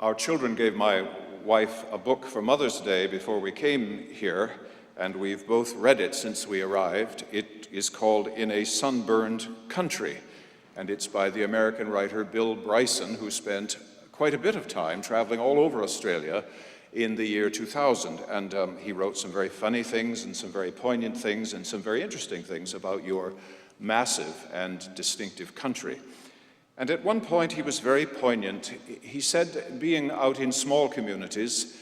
Our children gave my wife a book for Mother's Day before we came here, and we've both read it since we arrived. It is called In a Sunburned Country, and it's by the American writer Bill Bryson, who spent quite a bit of time traveling all over Australia in the year 2000. And he wrote some very funny things and some very poignant things and some very interesting things about your massive and distinctive country. And at one point he was very poignant. He said, being out in small communities,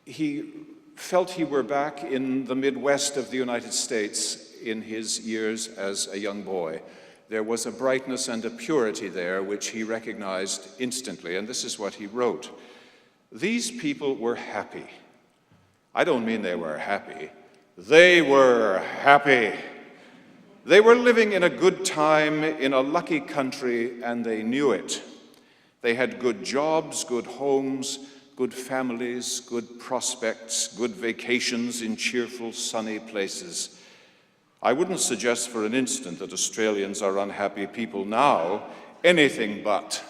he felt he were back in the Midwest of the United States in his years as a young boy. There was a brightness and a purity there which he recognized instantly, and this is what he wrote. These people were happy. I don't mean they were happy. They were happy. They were living in a good time, in a lucky country, and they knew it. They had good jobs, good homes, good families, good prospects, good vacations in cheerful, sunny places. I wouldn't suggest for an instant that Australians are unhappy people now, anything but.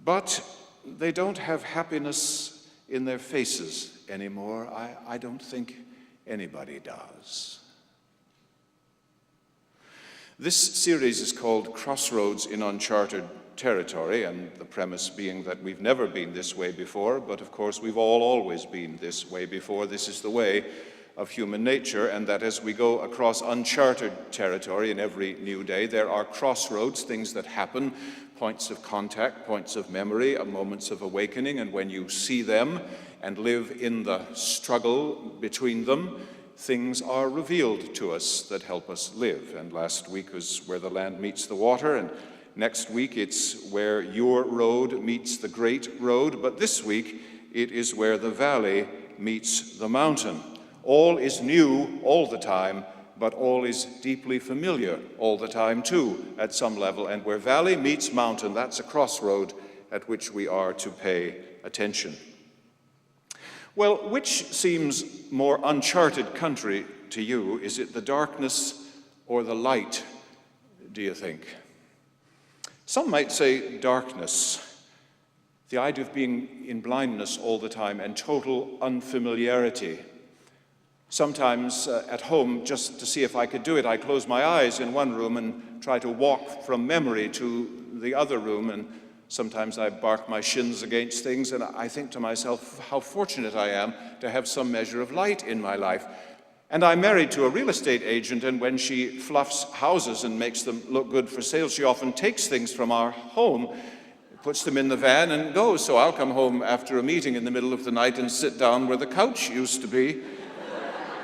But they don't have happiness in their faces anymore. I don't think anybody does. This series is called Crossroads in Uncharted Territory, and the premise being that we've never been this way before, but of course we've always been this way before. This is the way of human nature, and that as we go across uncharted territory in every new day, there are crossroads, things that happen, points of contact, points of memory, moments of awakening, and when you see them and live in the struggle between them, things are revealed to us that help us live. And last week was where the land meets the water, and next week it's where your road meets the great road, but this week it is where the valley meets the mountain. All is new all the time, but all is deeply familiar all the time too, at some level. And where valley meets mountain, that's a crossroad at which we are to pay attention. Well, which seems more uncharted country to you? Is it the darkness or the light, do you think? Some might say darkness, the idea of being in blindness all the time and total unfamiliarity. Sometimes at home, just to see if I could do it, I close my eyes in one room and try to walk from memory to the other room, and sometimes I bark my shins against things, and I think to myself how fortunate I am to have some measure of light in my life. And I'm married to a real estate agent, and when she fluffs houses and makes them look good for sale, she often takes things from our home, puts them in the van, and goes. So I'll come home after a meeting in the middle of the night and sit down where the couch used to be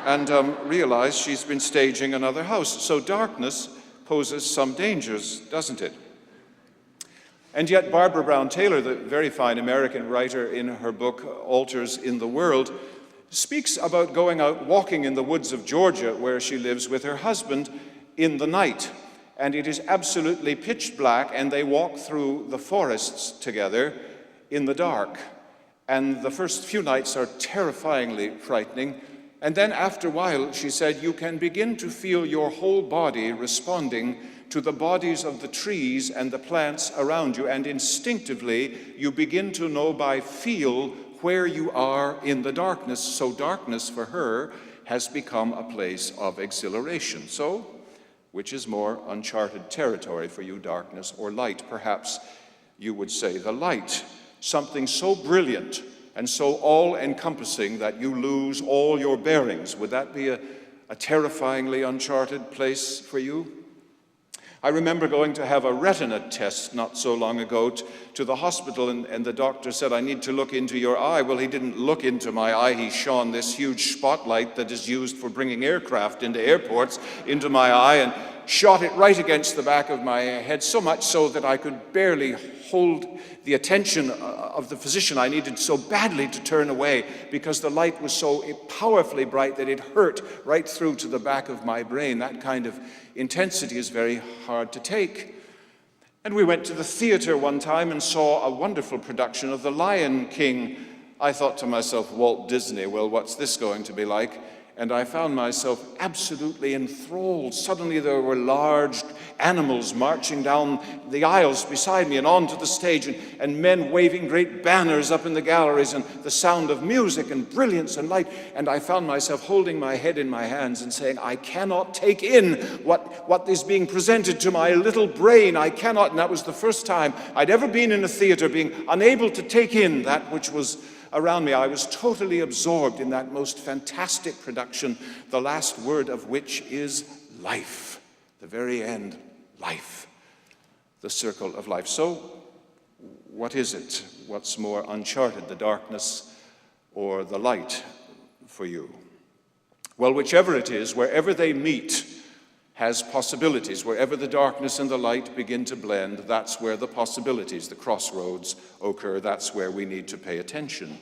and realize she's been staging another house. So darkness poses some dangers, doesn't it? And yet Barbara Brown Taylor, the very fine American writer, in her book Altars in the World, speaks about going out walking in the woods of Georgia, where she lives with her husband, in the night. And it is absolutely pitch black, and they walk through the forests together in the dark. And the first few nights are terrifyingly frightening. And then after a while, she said, you can begin to feel your whole body responding to the bodies of the trees and the plants around you, and instinctively you begin to know by feel where you are in the darkness. So darkness for her has become a place of exhilaration. So, which is more uncharted territory for you, darkness or light? Perhaps you would say the light, something so brilliant and so all-encompassing that you lose all your bearings. Would that be a terrifyingly uncharted place for you? I remember going to have a retina test not so long ago to the hospital, and the doctor said, I need to look into your eye. Well, he didn't look into my eye. He shone this huge spotlight that is used for bringing aircraft into airports into my eye and shot it right against the back of my head, so much so that I could barely hold the attention of the physician. I needed so badly to turn away because the light was so powerfully bright that it hurt right through to the back of my brain. That kind of intensity is very hard to take. And we went to the theater one time and saw a wonderful production of The Lion King. I thought to myself, Walt Disney, well, what's this going to be like? and I found myself absolutely enthralled. Suddenly there were large animals marching down the aisles beside me and onto the stage, and men waving great banners up in the galleries, and the sound of music and brilliance and light. And I found myself holding my head in my hands and saying, I cannot take in what is being presented to my little brain. I cannot. And that was the first time I'd ever been in a theater, being unable to take in that which was around me. I was totally absorbed in that most fantastic production, the last word of which is life. The very end, life. The circle of life. So, what is it? What's more uncharted, the darkness or the light for you? Well, whichever it is, wherever they meet has possibilities. Wherever the darkness and the light begin to blend, that's where the possibilities, the crossroads, occur. That's where we need to pay attention.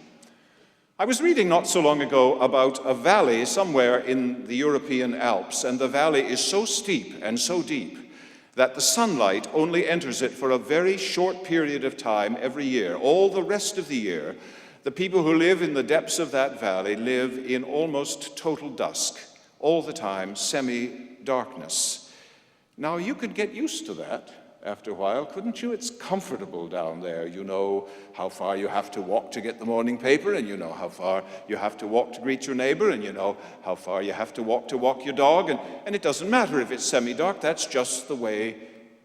I was reading not so long ago about a valley somewhere in the European Alps, and the valley is so steep and so deep that the sunlight only enters it for a very short period of time every year. All the rest of the year, the people who live in the depths of that valley live in almost total dusk, all the time, semi-darkness. Now, you could get used to that after a while, couldn't you? It's comfortable down there. You know how far you have to walk to get the morning paper, and you know how far you have to walk to greet your neighbor, and you know how far you have to walk your dog, and it doesn't matter if it's semi-dark. That's just the way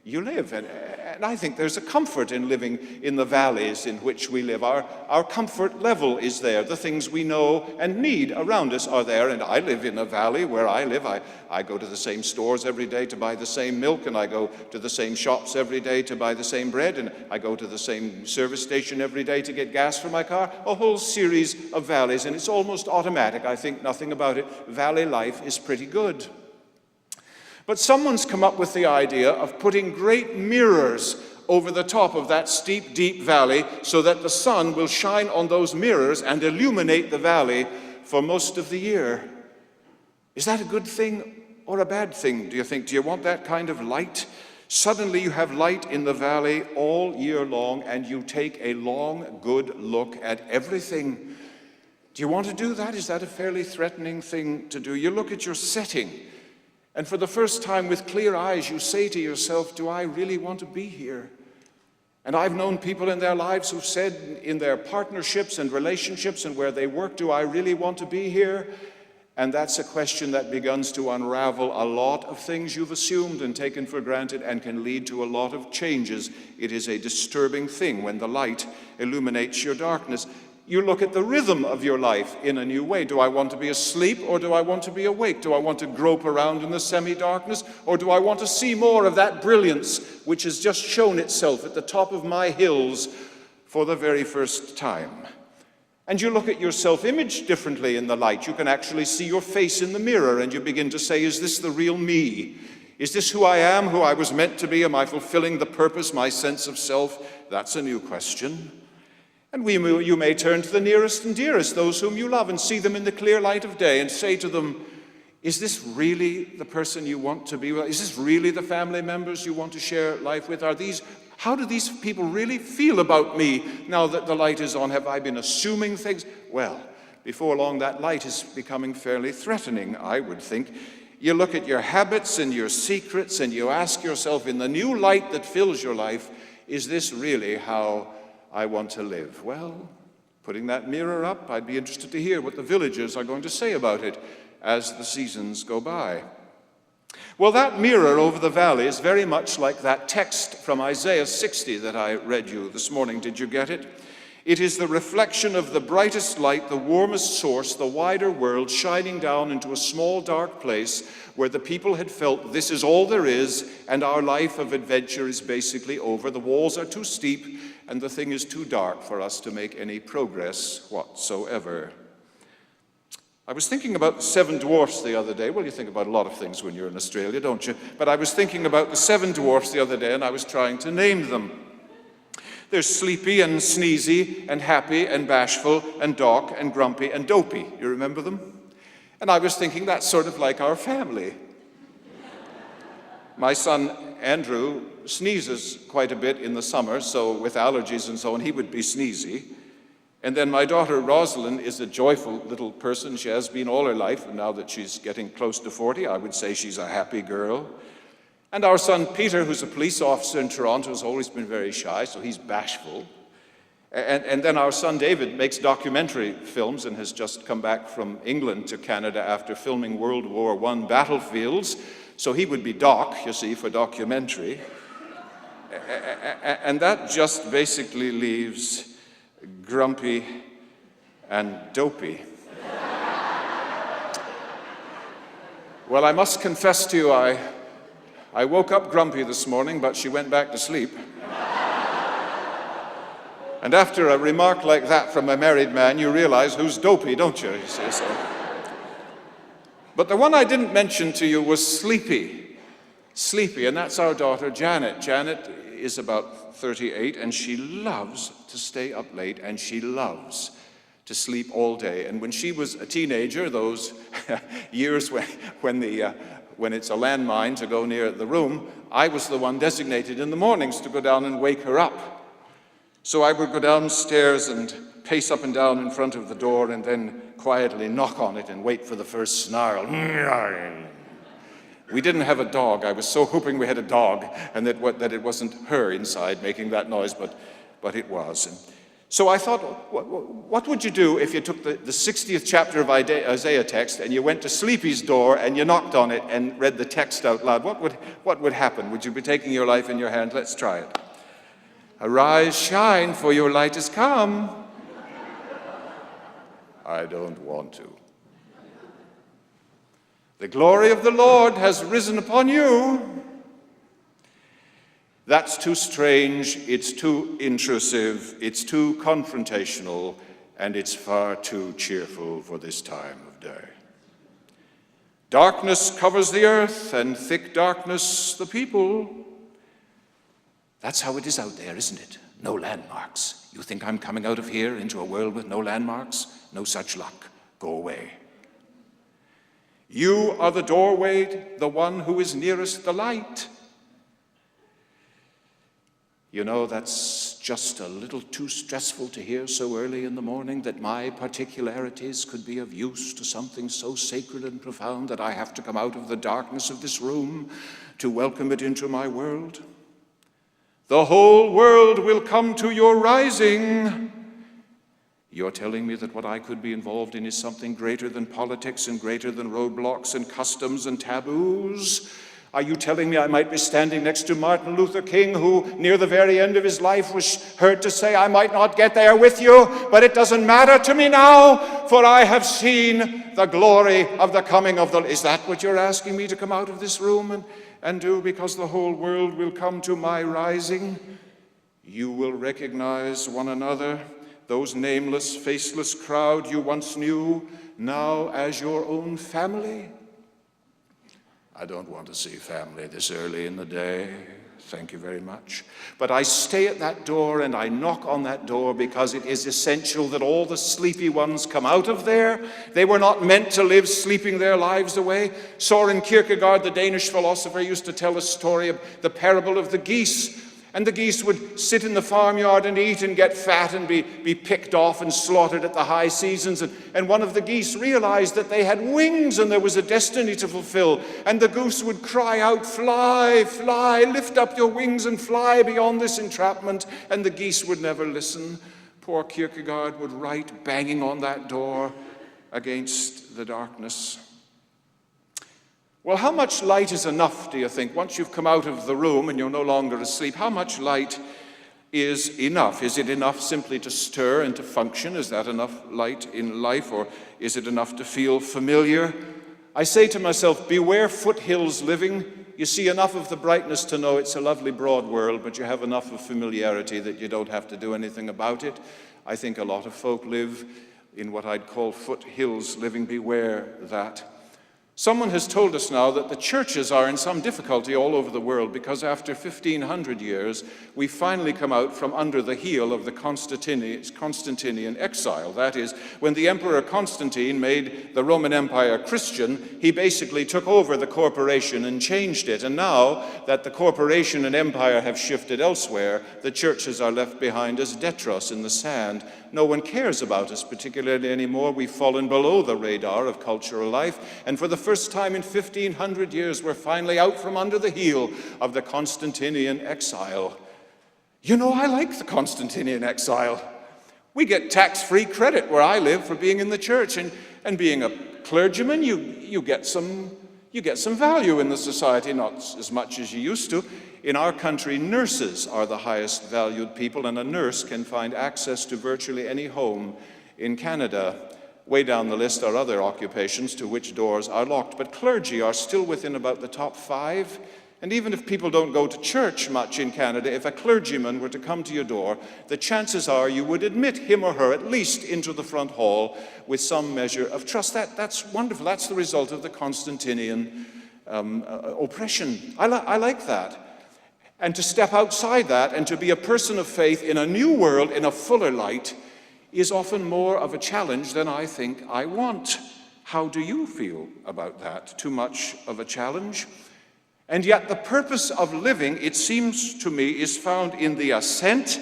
you live. And I think there's a comfort in living in the valleys in which we live. Our comfort level is there. The things we know and need around us are there. And I live in a valley where I live. I go to the same stores every day to buy the same milk, and I go to the same shops every day to buy the same bread, and I go to the same service station every day to get gas for my car. A whole series of valleys, and it's almost automatic. I think nothing about it. Valley life is pretty good. But someone's come up with the idea of putting great mirrors over the top of that steep, deep valley so that the sun will shine on those mirrors and illuminate the valley for most of the year. Is that a good thing or a bad thing, do you think? Do you want that kind of light? Suddenly you have light in the valley all year long, and you take a long, good look at everything. Do you want to do that? Is that a fairly threatening thing to do? You look at your setting, and for the first time with clear eyes, you say to yourself, do I really want to be here? And I've known people in their lives who've said in their partnerships and relationships and where they work, do I really want to be here? And that's a question that begins to unravel a lot of things you've assumed and taken for granted and can lead to a lot of changes. It is a disturbing thing when the light illuminates your darkness. You look at the rhythm of your life in a new way. Do I want to be asleep, or do I want to be awake? Do I want to grope around in the semi-darkness, or do I want to see more of that brilliance which has just shown itself at the top of my hills for the very first time? And you look at your self-image differently in the light. You can actually see your face in the mirror, and you begin to say, is this the real me? Is this who I am, who I was meant to be? Am I fulfilling the purpose, my sense of self? That's a new question. And you may turn to the nearest and dearest, those whom you love, and see them in the clear light of day and say to them, is this really the person you want to be with? Is this really the family members you want to share life with? How do these people really feel about me now that the light is on? Have I been assuming things? Well, before long, that light is becoming fairly threatening, I would think. You look at your habits and your secrets, and you ask yourself, in the new light that fills your life, is this really how I want to live? Well, putting that mirror up, I'd be interested to hear what the villagers are going to say about it as the seasons go by. Well, that mirror over the valley is very much like that text from Isaiah 60 that I read you this morning. Did you get it? It is the reflection of the brightest light, the warmest source, the wider world shining down into a small dark place where the people had felt this is all there is, and our life of adventure is basically over. The walls are too steep, and the thing is too dark for us to make any progress whatsoever. I was thinking about the seven dwarfs the other day. Well, you think about a lot of things when you're in Australia, don't you? But I was thinking about the seven dwarfs the other day, and I was trying to name them. There's sleepy and sneezy and happy and bashful and dark and grumpy and dopey. You remember them? And I was thinking that's sort of like our family. My son Andrew sneezes quite a bit in the summer, so with allergies and so on, he would be sneezy. And then my daughter Rosalind is a joyful little person. She has been all her life, and now that she's getting close to 40, I would say she's a happy girl. And our son Peter, who's a police officer in Toronto, has always been very shy, so he's bashful. And then our son David makes documentary films and has just come back from England to Canada after filming World War I battlefields. So he would be Doc, you see, for documentary. And that just basically leaves Grumpy and Dopey. Well, I must confess to you, I woke up Grumpy this morning, but she went back to sleep. And after a remark like that from a married man, you realize who's Dopey, don't you? You see, so. But the one I didn't mention to you was Sleepy. Sleepy, and that's our daughter Janet. Janet is about 38, and she loves to stay up late, and she loves to sleep all day. And when she was a teenager, those years when it's a landmine to go near the room, I was the one designated in the mornings to go down and wake her up. So I would go downstairs and pace up and down in front of the door and then quietly knock on it and wait for the first snarl. We didn't have a dog. I was so hoping we had a dog and that it wasn't her inside making that noise, but it was. And so I thought, what would you do if you took the 60th chapter of Isaiah text and you went to Sleepy's door and you knocked on it and read the text out loud? What would happen? Would you be taking your life in your hand? Let's try it. Arise, shine, for your light is come. I don't want to. The glory of the Lord has risen upon you. That's too strange, it's too intrusive, it's too confrontational, and it's far too cheerful for this time of day. Darkness covers the earth, and thick darkness the people. That's how it is out there, isn't it? No landmarks. You think I'm coming out of here into a world with no landmarks? No such luck. Go away. You are the doorway, the one who is nearest the light. You know, that's just a little too stressful to hear so early in the morning, that my particularities could be of use to something so sacred and profound that I have to come out of the darkness of this room to welcome it into my world. The whole world will come to your rising. You're telling me that what I could be involved in is something greater than politics and greater than roadblocks and customs and taboos? Are you telling me I might be standing next to Martin Luther King, who near the very end of his life was heard to say, I might not get there with you, but it doesn't matter to me now, for I have seen the glory of the coming of the... Is that what you're asking me to come out of this room and do? Because the whole world will come to my rising. You will recognize one another, those nameless, faceless crowd you once knew, now as your own family. I don't want to see family this early in the day. Thank you very much. But I stay at that door and I knock on that door because it is essential that all the sleepy ones come out of there. They were not meant to live sleeping their lives away. Soren Kierkegaard, the Danish philosopher, used to tell a story of the parable of the geese. And the geese would sit in the farmyard and eat and get fat and be picked off and slaughtered at the high seasons. And one of the geese realized that they had wings and there was a destiny to fulfill. And the goose would cry out, fly, fly, lift up your wings and fly beyond this entrapment. And the geese would never listen. Poor Kierkegaard would write, banging on that door against the darkness. Well, how much light is enough, do you think? Once you've come out of the room and you're no longer asleep, how much light is enough? Is it enough simply to stir and to function? Is that enough light in life, or is it enough to feel familiar? I say to myself, beware foothills living. You see enough of the brightness to know it's a lovely broad world, but you have enough of familiarity that you don't have to do anything about it. I think a lot of folk live in what I'd call foothills living. Beware that. Someone has told us now that the churches are in some difficulty all over the world because after 1,500 years, we finally come out from under the heel of the Constantinian exile. That is, when the Emperor Constantine made the Roman Empire Christian, he basically took over the corporation and changed it. And now that the corporation and empire have shifted elsewhere, the churches are left behind as detritus in the sand. No one cares about us particularly anymore. We've fallen below the radar of cultural life, and for the first time in 1,500 years, we're finally out from under the heel of the Constantinian exile. You know, I like the Constantinian exile. We get tax-free credit where I live for being in the church, and being a clergyman, you get some value in the society, not as much as you used to. In our country, nurses are the highest valued people, and a nurse can find access to virtually any home in Canada. Way down the list are other occupations to which doors are locked, but clergy are still within about the top 5. And even if people don't go to church much in Canada, if a clergyman were to come to your door, the chances are you would admit him or her at least into the front hall with some measure of trust. That's wonderful. That's the result of the Constantinian oppression. I like that. And to step outside that and to be a person of faith in a new world, in a fuller light, is often more of a challenge than I think I want. How do you feel about that? Too much of a challenge? And yet the purpose of living, it seems to me, is found in the ascent,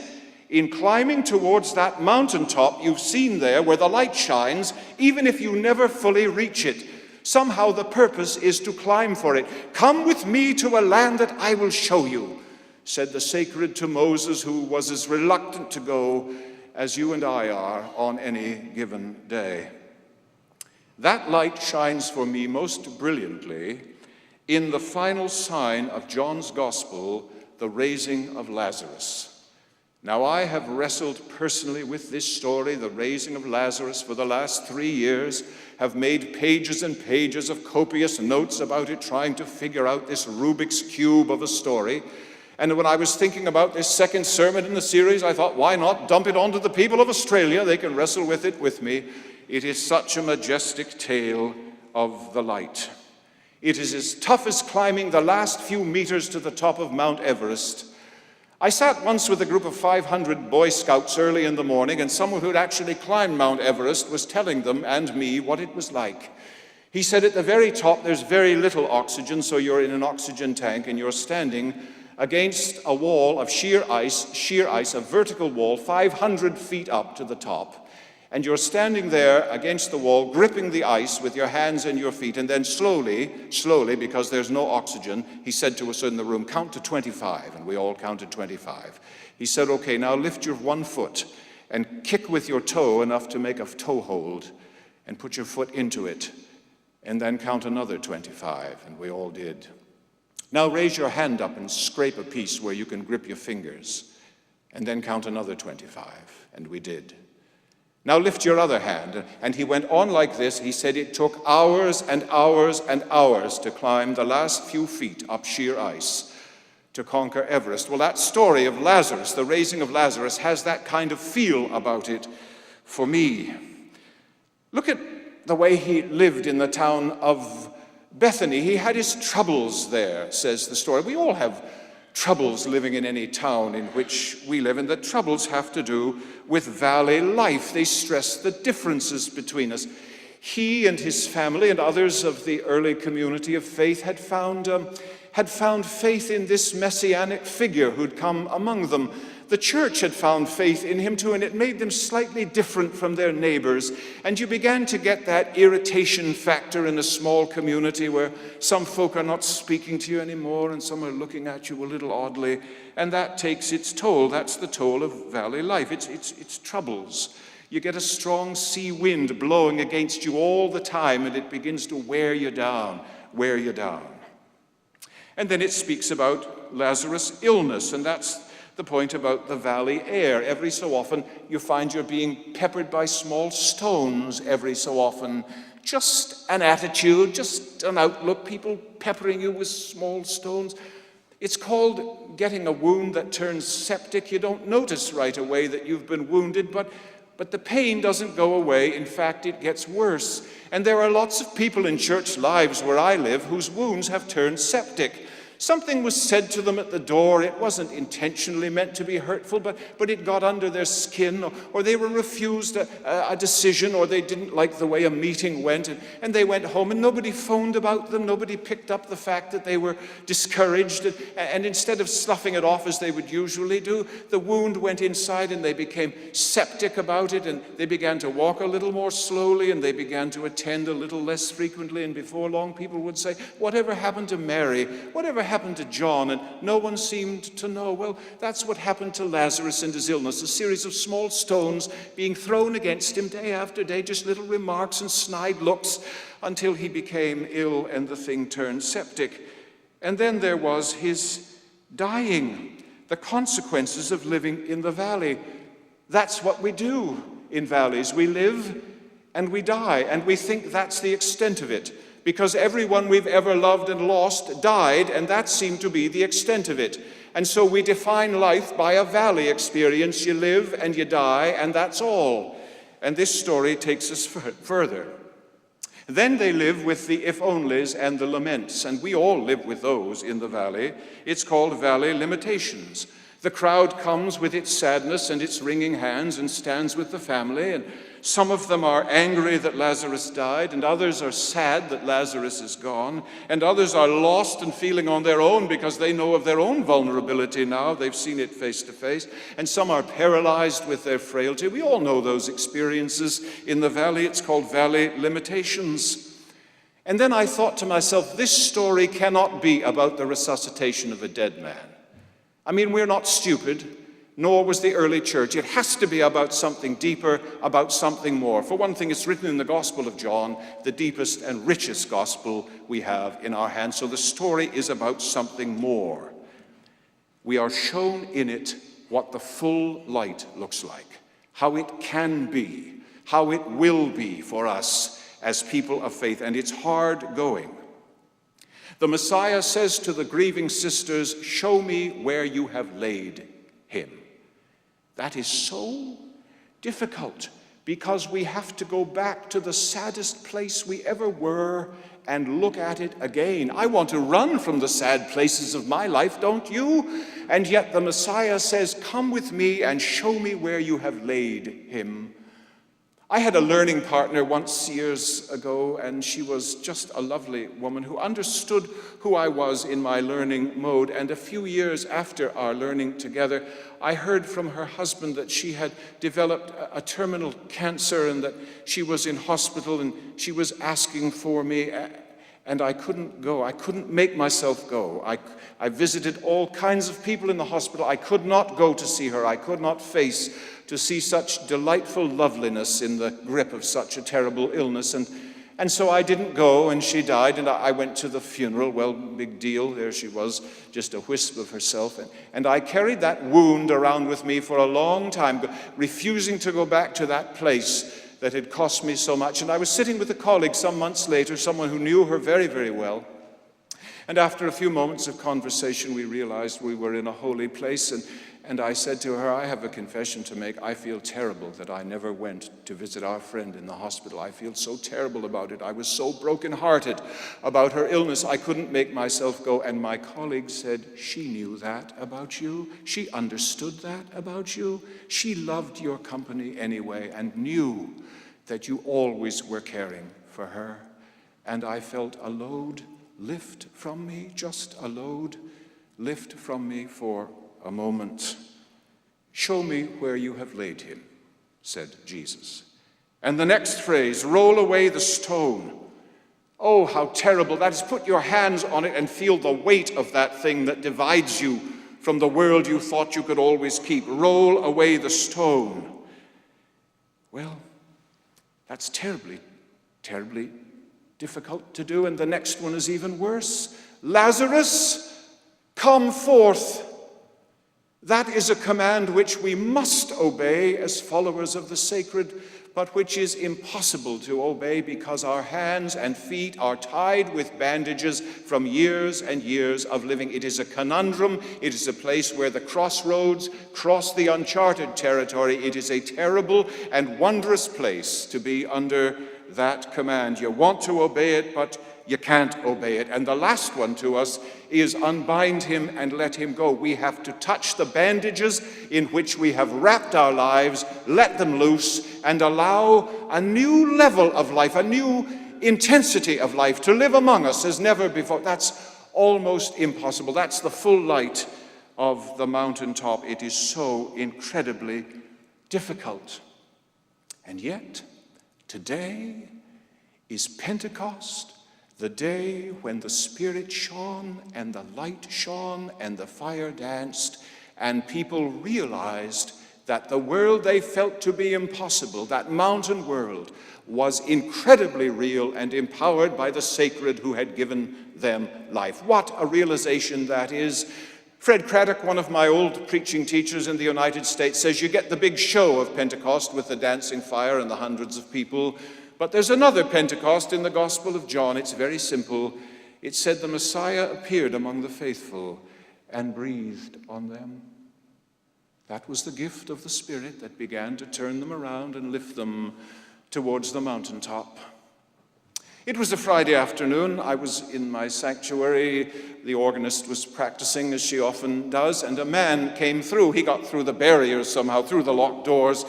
in climbing towards that mountaintop you've seen there where the light shines, even if you never fully reach it. Somehow the purpose is to climb for it. Come with me to a land that I will show you, said the sacred to Moses, who was as reluctant to go as you and I are on any given day. That light shines for me most brilliantly in the final sign of John's Gospel, the raising of Lazarus. Now, I have wrestled personally with this story, the raising of Lazarus, for the last 3 years, have made pages and pages of copious notes about it, trying to figure out this Rubik's Cube of a story. And when I was thinking about this second sermon in the series, I thought, why not dump it onto the people of Australia? They can wrestle with it with me. It is such a majestic tale of the light. It is as tough as climbing the last few meters to the top of Mount Everest. I sat once with a group of 500 Boy Scouts early in the morning, and someone who'd actually climbed Mount Everest was telling them and me what it was like. He said at the very top there's very little oxygen, so you're in an oxygen tank and you're standing against a wall of sheer ice, a vertical wall 500 feet up to the top. And you're standing there against the wall, gripping the ice with your hands and your feet, and then slowly, because there's no oxygen, he said to us in the room, count to 25, and we all counted 25. He said, okay, now lift your one foot and kick with your toe enough to make a toe hold, and put your foot into it, and then count another 25, and we all did. Now raise your hand up and scrape a piece where you can grip your fingers, and then count another 25, and we did. Now lift your other hand. And he went on like this. He said it took hours and hours and hours to climb the last few feet up sheer ice to conquer Everest. Well, that story of Lazarus, the raising of Lazarus, has that kind of feel about it for me. Look at the way he lived in the town of Bethany. He had his troubles there, says the story. We all have troubles living in any town in which we live, and the troubles have to do with valley life. They stress the differences between us. He and his family and others of the early community of faith had found faith in this messianic figure who'd come among them. The church had found faith in him too, and it made them slightly different from their neighbors. And you began to get that irritation factor in a small community where some folk are not speaking to you anymore and some are looking at you a little oddly. And that takes its toll. That's the toll of valley life. It's troubles. You get a strong sea wind blowing against you all the time, and it begins to wear you down. And then it speaks about Lazarus' illness, and that's the point about the valley air. Every so often you find you're being peppered by small stones every so often. Just an attitude, just an outlook, people peppering you with small stones. It's called getting a wound that turns septic. You don't notice right away that you've been wounded, but But the pain doesn't go away. In fact, it gets worse. And there are lots of people in church lives where I live whose wounds have turned septic. Something was said to them at the door. It wasn't intentionally meant to be hurtful, but it got under their skin, or they were refused a decision, or they didn't like the way a meeting went, and they went home, and nobody phoned about them. Nobody picked up the fact that they were discouraged, and instead of sloughing it off as they would usually do, the wound went inside, and they became septic about it, and they began to walk a little more slowly, and they began to attend a little less frequently, and before long people would say, "Whatever happened to Mary? Whatever happened to John?" And no one seemed to know. Well, that's what happened to Lazarus and his illness, a series of small stones being thrown against him day after day, just little remarks and snide looks, until he became ill and the thing turned septic. And then there was his dying, the consequences of living in the valley. That's what we do in valleys. We live and we die, and we think that's the extent of it, because everyone we've ever loved and lost died, and that seemed to be the extent of it. And so we define life by a valley experience. You live and you die, and that's all. And this story takes us further. Then they live with the if-onlys and the laments, and we all live with those in the valley. It's called valley limitations. The crowd comes with its sadness and its wringing hands and stands with the family, and some of them are angry that Lazarus died, and others are sad that Lazarus is gone, and others are lost and feeling on their own because they know of their own vulnerability now. They've seen it face to face, and some are paralyzed with their frailty. We all know those experiences in the valley. It's called valley limitations. And then I thought to myself, this story cannot be about the resuscitation of a dead man. I mean, we're not stupid, nor was the early church. It has to be about something deeper, about something more. For one thing, it's written in the Gospel of John, the deepest and richest gospel we have in our hands. So the story is about something more. We are shown in it what the full light looks like, how it can be, how it will be for us as people of faith. And it's hard going. The Messiah says to the grieving sisters, "Show me where you have laid him." That is so difficult, because we have to go back to the saddest place we ever were and look at it again. I want to run from the sad places of my life, don't you? And yet the Messiah says, "Come with me and show me where you have laid him." I had a learning partner once years ago, and she was just a lovely woman who understood who I was in my learning mode. And a few years after our learning together, I heard from her husband that she had developed a terminal cancer and that she was in hospital, and she was asking for me, and I couldn't go. I couldn't make myself go. I visited all kinds of people in the hospital. I could not go to see her. I could not face to see such delightful loveliness in the grip of such a terrible illness. And so I didn't go, and she died, and I went to the funeral. Well, big deal. There she was, just a wisp of herself. And I carried that wound around with me for a long time, refusing to go back to that place that had cost me so much. And I was sitting with a colleague some months later, someone who knew her very, very well. And after a few moments of conversation, we realized we were in a holy place. And I said to her, "I have a confession to make. I feel terrible that I never went to visit our friend in the hospital. I feel so terrible about it. I was so brokenhearted about her illness. I couldn't make myself go." And my colleague said, "She knew that about you. She understood that about you. She loved your company anyway and knew that you always were caring for her." And I felt a load lift from me, just a load lift from me for a moment. "Show me where you have laid him," said Jesus. And the next phrase, "Roll away the stone." Oh, how terrible that is. Put your hands on it and feel the weight of that thing that divides you from the world you thought you could always keep. Roll away the stone. Well, that's terribly, terribly difficult to do. And the next one is even worse. "Lazarus, come forth." That is a command which we must obey as followers of the sacred, but which is impossible to obey because our hands and feet are tied with bandages from years and years of living. It is a conundrum. It is a place where the crossroads cross the uncharted territory. It is a terrible and wondrous place to be under that command. You want to obey it, but you can't obey it. And the last one to us is unbind him and let him go. We have to touch the bandages in which we have wrapped our lives, let them loose, and allow a new level of life, a new intensity of life to live among us as never before. That's almost impossible. That's the full light of the mountaintop. It is so incredibly difficult. And yet, today is Pentecost, the day when the Spirit shone and the light shone and the fire danced, and people realized that the world they felt to be impossible, that mountain world, was incredibly real and empowered by the sacred who had given them life. What a realization that is. Fred Craddock, one of my old preaching teachers in the United States, says you get the big show of Pentecost with the dancing fire and the hundreds of people. But there's another Pentecost in the Gospel of John. It's very simple. It said the Messiah appeared among the faithful and breathed on them. That was the gift of the Spirit that began to turn them around and lift them towards the mountaintop. It was a Friday afternoon. I was in my sanctuary. The organist was practicing, as she often does, and a man came through. He got through the barriers somehow, through the locked doors.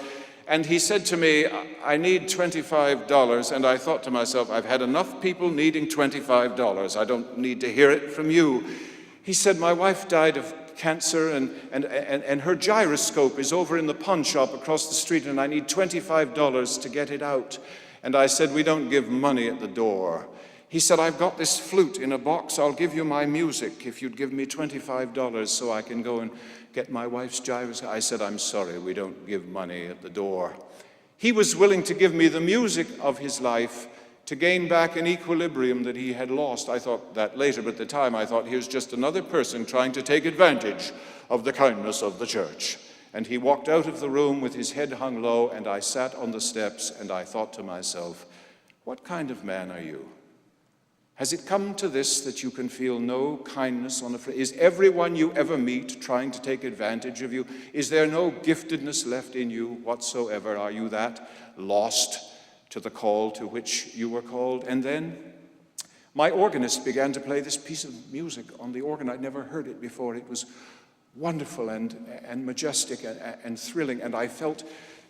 And he said to me, I need $25. And I thought to myself, I've had enough people needing $25. I don't need to hear it from you. He said, my wife died of cancer and her gyroscope is over in the pawn shop across the street and I need $25 to get it out. And I said, we don't give money at the door. He said, I've got this flute in a box. I'll give you my music if you'd give me $25 so I can go and get my wife's gyroscope. I said, I'm sorry, we don't give money at the door. He was willing to give me the music of his life to gain back an equilibrium that he had lost. I thought that later, but at the time I thought, here's just another person trying to take advantage of the kindness of the church. And he walked out of the room with his head hung low, and I sat on the steps and I thought to myself, what kind of man are you? Has it come to this that you can feel no kindness on a friend? Is everyone you ever meet trying to take advantage of you? Is there no giftedness left in you whatsoever? Are you that lost to the call to which you were called? And then my organist began to play this piece of music on the organ. I'd never heard it before. It was wonderful and majestic and thrilling, and I felt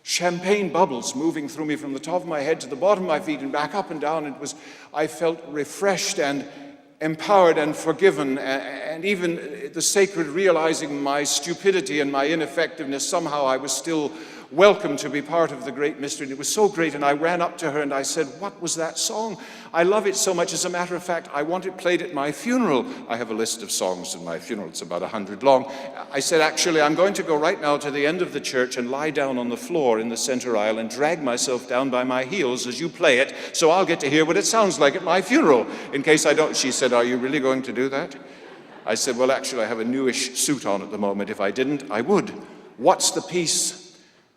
champagne bubbles moving through me from the top of my head to the bottom of my feet and back up and down. I felt refreshed and empowered and forgiven, and even the sacred realizing my stupidity and my ineffectiveness, somehow I was still welcome to be part of the great mystery. And it was so great, and I ran up to her and I said, what was that song? I love it so much. As a matter of fact, I want it played at my funeral. I have a list of songs at my funeral. It's about 100 long. I said, actually, I'm going to go right now to the end of the church and lie down on the floor in the center aisle and drag myself down by my heels as you play it, so I'll get to hear what it sounds like at my funeral, in case I don't. She said, are you really going to do that? I said, well, actually, I have a newish suit on at the moment. If I didn't, I would. What's the piece?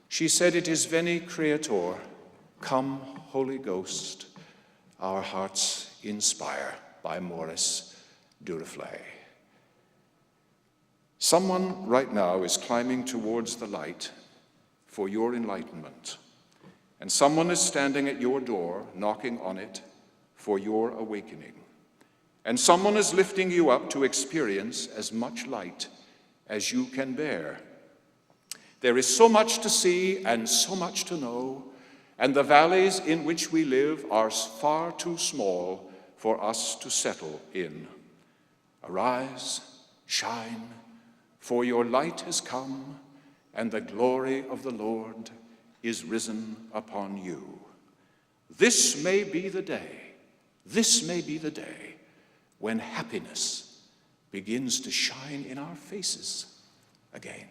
She said, it is Veni Creator, come Holy Ghost, our hearts inspire, by Maurice Duruflé. Someone right now is climbing towards the light for your enlightenment, and someone is standing at your door, knocking on it for your awakening, and someone is lifting you up to experience as much light as you can bear. There is so much to see and so much to know, and the valleys in which we live are far too small for us to settle in. Arise, shine, for your light has come, and the glory of the Lord is risen upon you. This may be the day when happiness begins to shine in our faces again.